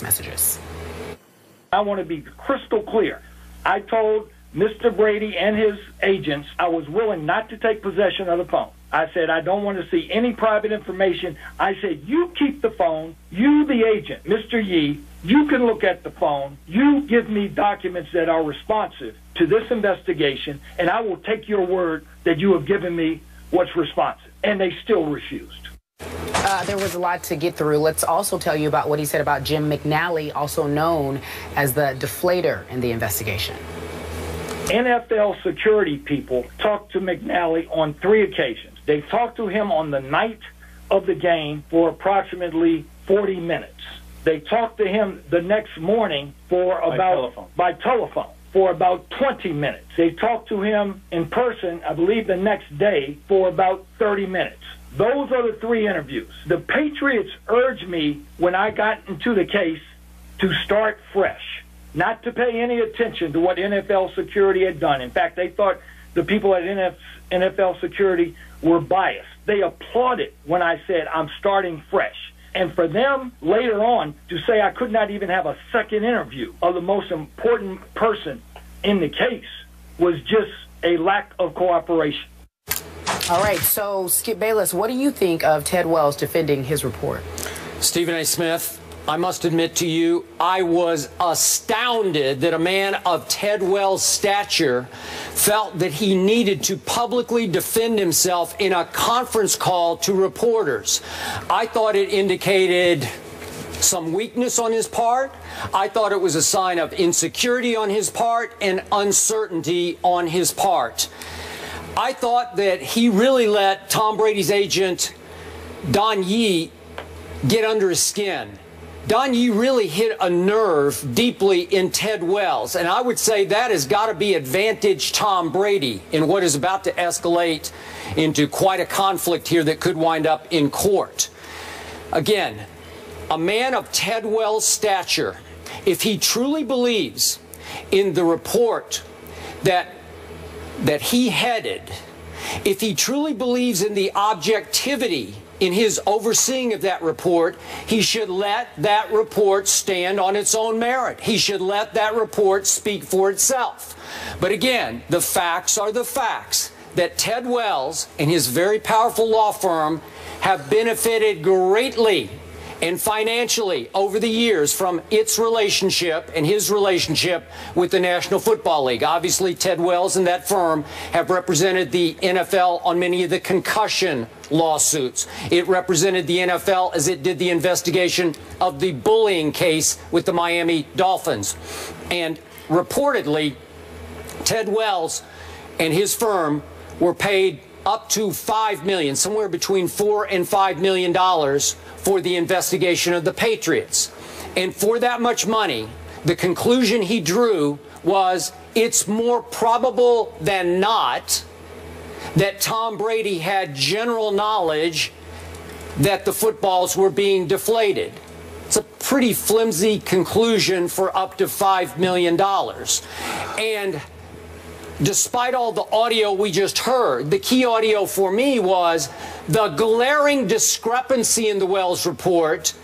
messages. I want to be crystal clear. I told Mr. Brady and his agents I was willing not to take possession of the phone. I said, I don't want to see any private information. I said, you keep the phone. You, the agent, Mr. Yee, you can look at the phone. You give me documents that are responsive to this investigation, and I will take your word that you have given me what's responsive. And they still refused. There was a lot to get through. Let's also tell you about what he said about Jim McNally, also known as the Deflator in the investigation. NFL security people talked to McNally on 3 occasions. They talked to him on the night of the game for approximately 40 minutes. They talked to him the next morning for by telephone for about 20 minutes. They talked to him in person, I believe, the next day for about 30 minutes. Those are the 3 interviews. The Patriots urged me when I got into the case to start fresh, not to pay any attention to what NFL security had done. In fact, they thought the people at NFL security were biased. They applauded when I said I'm starting fresh. And for them later on to say I could not even have a second interview of the most important person in the case was just a lack of cooperation. All right, so Skip Bayless, what do you think of Ted Wells defending his report? Stephen A. Smith, I must admit to you, I was astounded that a man of Ted Wells' stature felt that he needed to publicly defend himself in a conference call to reporters. I thought it indicated some weakness on his part. I thought it was a sign of insecurity on his part and uncertainty on his part. I thought that he really let Tom Brady's agent, Don Yee, get under his skin. Don Yee really hit a nerve deeply in Ted Wells, and I would say that has got to be advantage Tom Brady in what is about to escalate into quite a conflict here that could wind up in court. Again, a man of Ted Wells' stature, if he truly believes in the report that he headed, if he truly believes in the objectivity in his overseeing of that report, he should let that report stand on its own merit. He should let that report speak for itself. But again, the facts are the facts, that Ted Wells and his very powerful law firm have benefited greatly and financially over the years from its relationship and his relationship with the National Football League. Obviously, Ted Wells and that firm have represented the NFL on many of the concussion lawsuits. It represented the NFL as it did the investigation of the bullying case with the Miami Dolphins. And reportedly, Ted Wells and his firm were paid up to $5 million, somewhere between $4 and $5 million for the investigation of the Patriots. And for that much money, the conclusion he drew was it's more probable than not that Tom Brady had general knowledge that the footballs were being deflated. It's a pretty flimsy conclusion for up to $5 million. And despite all the audio we just heard, the key audio for me was the glaring discrepancy in the Wells report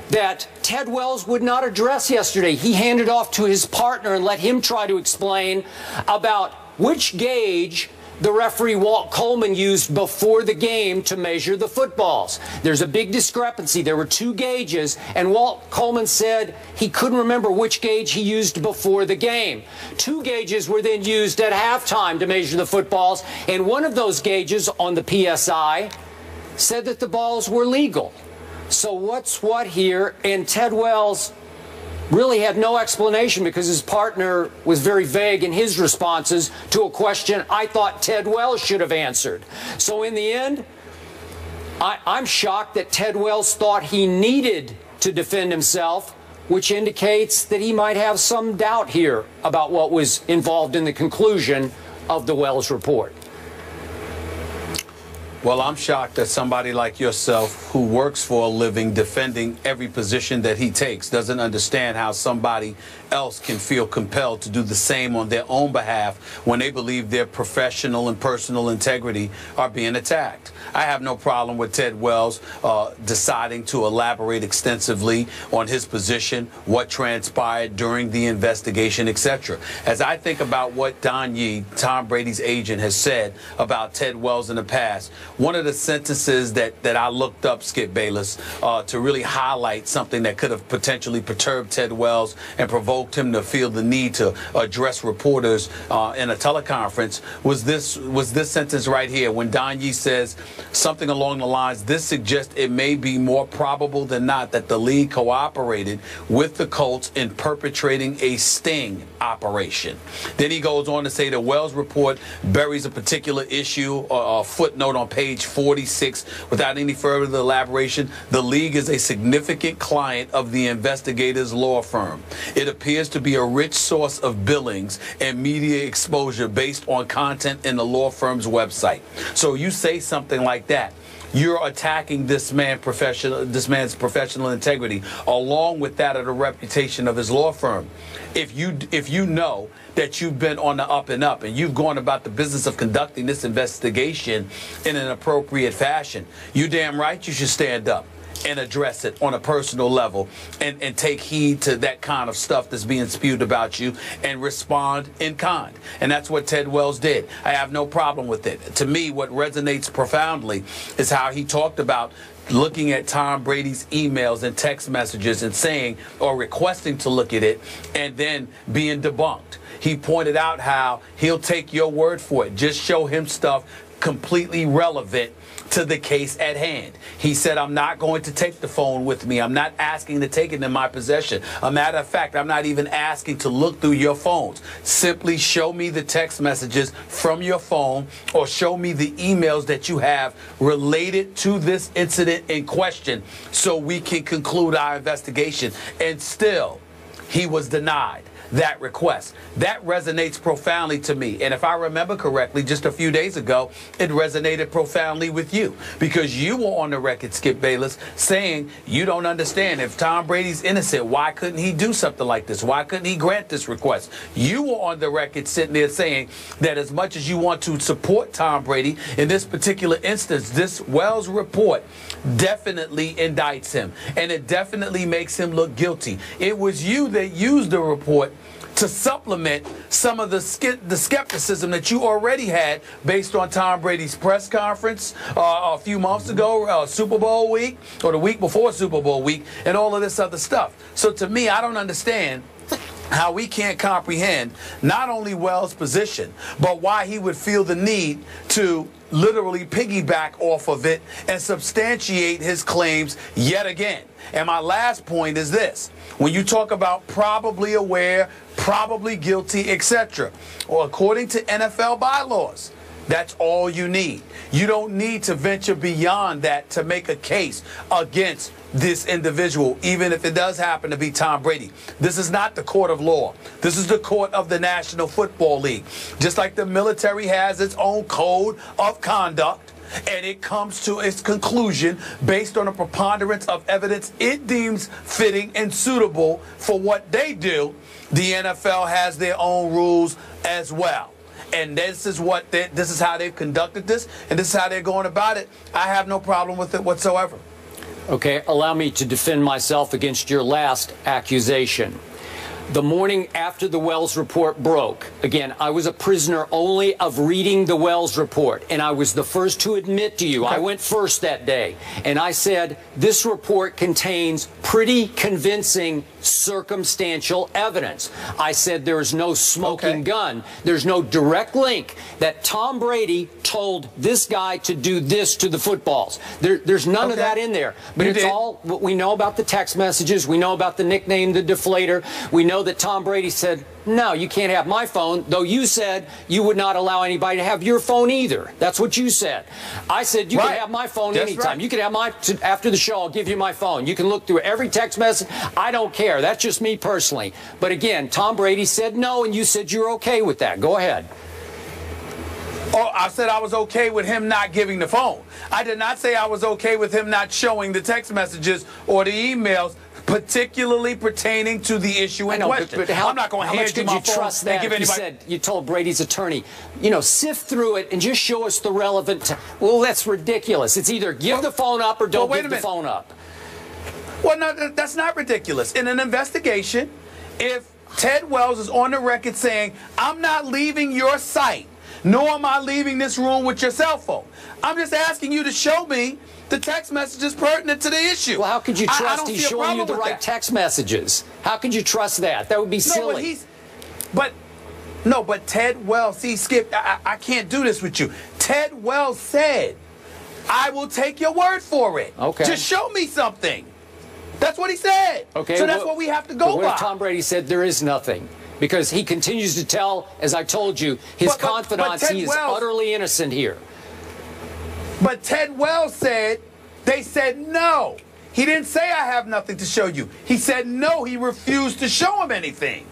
that Ted Wells would not address yesterday. He handed off to his partner and let him try to explain about which gauge the referee Walt Coleman used before the game to measure the footballs. There's a big discrepancy. There were 2 gauges, and Walt Coleman said he couldn't remember which gauge he used before the game. 2 gauges were then used at halftime to measure the footballs, and one of those gauges on the PSI said that the balls were legal. So what's what here? And Ted Wells really had no explanation because his partner was very vague in his responses to a question I thought Ted Wells should have answered. So in the end, I'm shocked that Ted Wells thought he needed to defend himself, which indicates that he might have some doubt here about what was involved in the conclusion of the Wells report. Well, I'm shocked that somebody like yourself, who works for a living defending every position that he takes, doesn't understand how somebody else can feel compelled to do the same on their own behalf when they believe their professional and personal integrity are being attacked. I have no problem with Ted Wells deciding to elaborate extensively on his position, what transpired during the investigation, etc. As I think about what Don Yee, Tom Brady's agent, has said about Ted Wells in the past, one of the sentences that I looked up, Skip Bayless, to really highlight something that could have potentially perturbed Ted Wells and provoked him to feel the need to address reporters in a teleconference was this sentence right here, when Don Yee says something along the lines, this suggests it may be more probable than not that the league cooperated with the Colts in perpetrating a sting operation. Then he goes on to say the Wells report buries a particular issue or a footnote on page 46 without any further elaboration. The league is a significant client of the investigator's law firm. It appears to be a rich source of billings and media exposure based on content in the law firm's website. So you say something like that, you're attacking this man's professional integrity, along with that of the reputation of his law firm. If you know that you've been on the up and up and you've gone about the business of conducting this investigation in an appropriate fashion, you damn right you should stand up and address it on a personal level and take heed to that kind of stuff that's being spewed about you and respond in kind. And that's what Ted Wells did. I have no problem with it. To me, what resonates profoundly is how he talked about looking at Tom Brady's emails and text messages and saying or requesting to look at it and then being debunked. He pointed out how he'll take your word for it. Just show him stuff completely relevant to the case at hand. He said, I'm not going to take the phone with me. I'm not asking to take it in my possession. A matter of fact, I'm not even asking to look through your phones. Simply show me the text messages from your phone or show me the emails that you have related to this incident in question so we can conclude our investigation. And still, he was denied that request. That resonates profoundly to me. And if I remember correctly, just a few days ago, it resonated profoundly with you because you were on the record, Skip Bayless, saying you don't understand. If Tom Brady's innocent, why couldn't he do something like this? Why couldn't he grant this request? You were on the record sitting there saying that as much as you want to support Tom Brady, in this particular instance, this Wells report definitely indicts him and it definitely makes him look guilty. It was you that used the report to supplement some of the skepticism that you already had based on Tom Brady's press conference a few months ago, Super Bowl week, or the week before Super Bowl week, and all of this other stuff. So to me, I don't understand how we can't comprehend not only Wells' position, but why he would feel the need to literally piggyback off of it and substantiate his claims yet again. And my last point is this. When you talk about probably aware, probably guilty, etc., well, according to NFL bylaws, that's all you need. You don't need to venture beyond that to make a case against this individual, even if it does happen to be Tom Brady. This is not the court of law. This is the court of the National Football League. Just like the military has its own code of conduct, and it comes to its conclusion based on a preponderance of evidence it deems fitting and suitable for what they do, the NFL has their own rules as well. And this is how they've conducted this, and this is how they're going about it. I have no problem with it whatsoever. Okay, allow me to defend myself against your last accusation. The morning after the Wells report broke, again, I was a prisoner only of reading the Wells report, and I was the first to admit to you, I went first that day, and I said, this report contains pretty convincing circumstantial evidence. I said there is no smoking gun. There's no direct link that Tom Brady told this guy to do this to the footballs. There's none of that in there. But it's all what we know about the text messages. We know about the nickname, the Deflator. We know that Tom Brady said, no, you can't have my phone, though you said you would not allow anybody to have your phone either. That's what you said. I said you can have my phone anytime. You can have after the show, I'll give you my phone. You can look through every text message. I don't care. That's just me personally. But again, Tom Brady said no, and you said you're okay with that. Go ahead. Oh, I said I was okay with him not giving the phone. I did not say I was okay with him not showing the text messages or the emails, particularly pertaining to the issue in question. But I'm not going to hand you my phone and give anybody. You said you told Brady's attorney, sift through it and just show us the relevant. Well, that's ridiculous. It's either give the phone up or don't give the phone up. Well, no, that's not ridiculous. In an investigation, if Ted Wells is on the record saying, I'm not leaving your site, nor am I leaving this room with your cell phone. I'm just asking you to show me the text messages pertinent to the issue. Well, how could you trust he's showing you the right text messages? How could you trust that? That would be silly. But Ted Wells, see, Skip, I can't do this with you. Ted Wells said, I will take your word for it. Okay. Just show me something. That's what he said. Okay. So that's what we have to go by. What if Tom Brady said there is nothing? Because he continues to tell, as I told you, his confidants he is utterly innocent here. But Ted Wells said, they said no. He didn't say I have nothing to show you. He said no, he refused to show him anything.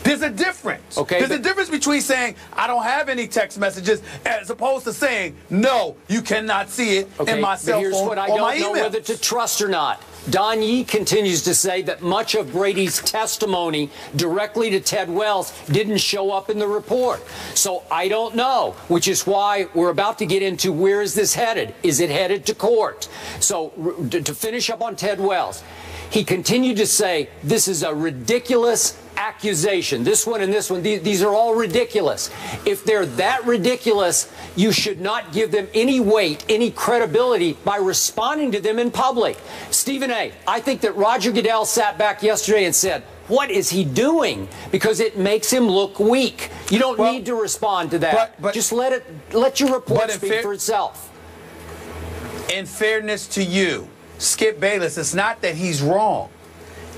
There's a difference. Okay, There's a difference between saying I don't have any text messages as opposed to saying no, you cannot see it in my cell phone here's what I don't know whether to trust or not. Don Yee continues to say that much of Brady's testimony directly to Ted Wells didn't show up in the report. So I don't know, which is why we're about to get into where is this headed? Is it headed to court? So to finish up on Ted Wells, he continued to say this is a ridiculous accusation. This one and this one, these are all ridiculous. If they're that ridiculous, you should not give them any weight, any credibility by responding to them in public. Stephen A., I think that Roger Goodell sat back yesterday and said, what is he doing? Because it makes him look weak. You don't need to respond to that. Just let your report speak for itself. In fairness to you, Skip Bayless, it's not that he's wrong.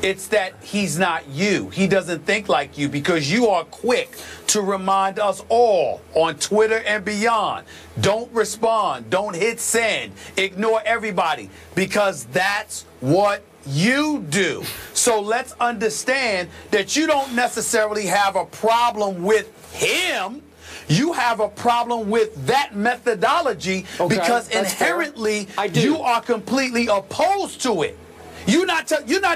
It's that he's not you. He doesn't think like you because you are quick to remind us all on Twitter and beyond. Don't respond. Don't hit send. Ignore everybody because that's what you do. So let's understand that you don't necessarily have a problem with him. You have a problem with that methodology because inherently you are completely opposed to it. You're not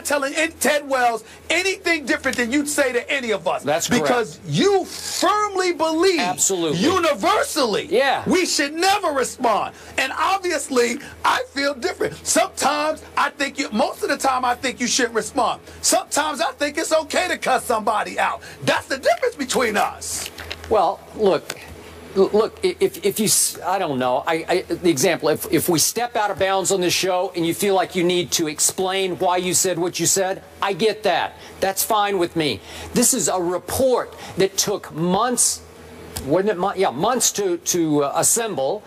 telling Ted Wells anything different than you'd say to any of us. That's correct. Because you firmly believe, universally, we should never respond. And obviously, I feel different. Sometimes I think most of the time I think you should respond. Sometimes I think it's okay to cuss somebody out. That's the difference between us. Well, look, if you, I don't know, the example, if we step out of bounds on this show and you feel like you need to explain why you said what you said, I get that. That's fine with me. This is a report that took months, wasn't it? Yeah, months to assemble.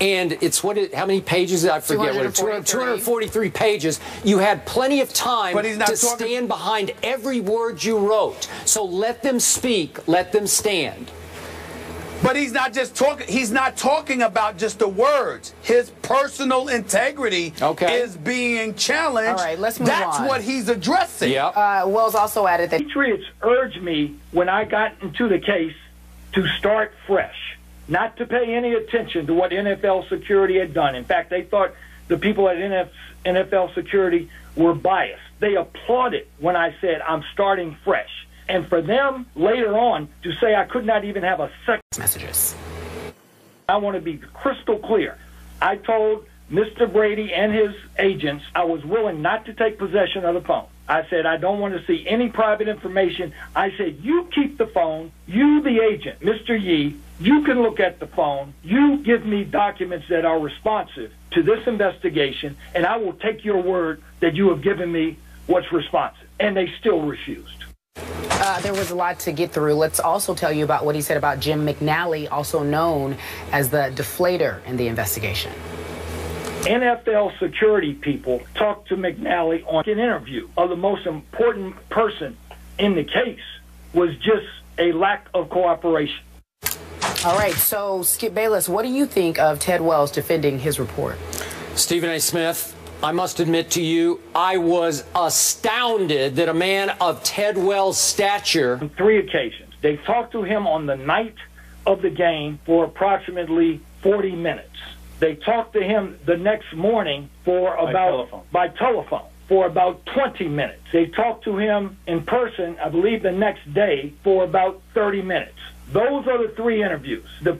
And it's how many pages? I forget what it is. 243 pages. You had plenty of time to stand behind every word you wrote. So let them speak. Let them stand. But he's not just talking. He's not talking about just the words. His personal integrity is being challenged. All right, let's move on. That's what he's addressing. Yep. Wells also added that Patriots urged me when I got into the case to start fresh, not to pay any attention to what NFL security had done. In fact, they thought the people at NFL security were biased. They applauded when I said I'm starting fresh. And for them later on to say I could not even have a second messages. I want to be crystal clear. I told Mr. Brady and his agents I was willing not to take possession of the phone. I said I don't want to see any private information. I said you keep the phone. You, the agent, Mr. Yee, you can look at the phone. You give me documents that are responsive to this investigation, and I will take your word that you have given me what's responsive. And they still refused. There was a lot to get through. Let's also tell you about what he said about Jim McNally, also known as the Deflator in the investigation. NFL security people talked to McNally on an interview of the most important person in the case was just a lack of cooperation. All right, so Skip Bayless, what do you think of Ted Wells defending his report? Stephen A. Smith, I must admit to you, I was astounded that a man of Ted Wells' stature... On 3 occasions. They talked to him on the night of the game for approximately 40 minutes. They talked to him the next morning for by telephone for about 20 minutes. They talked to him in person, I believe, the next day for about 30 minutes. Those are the 3 interviews. The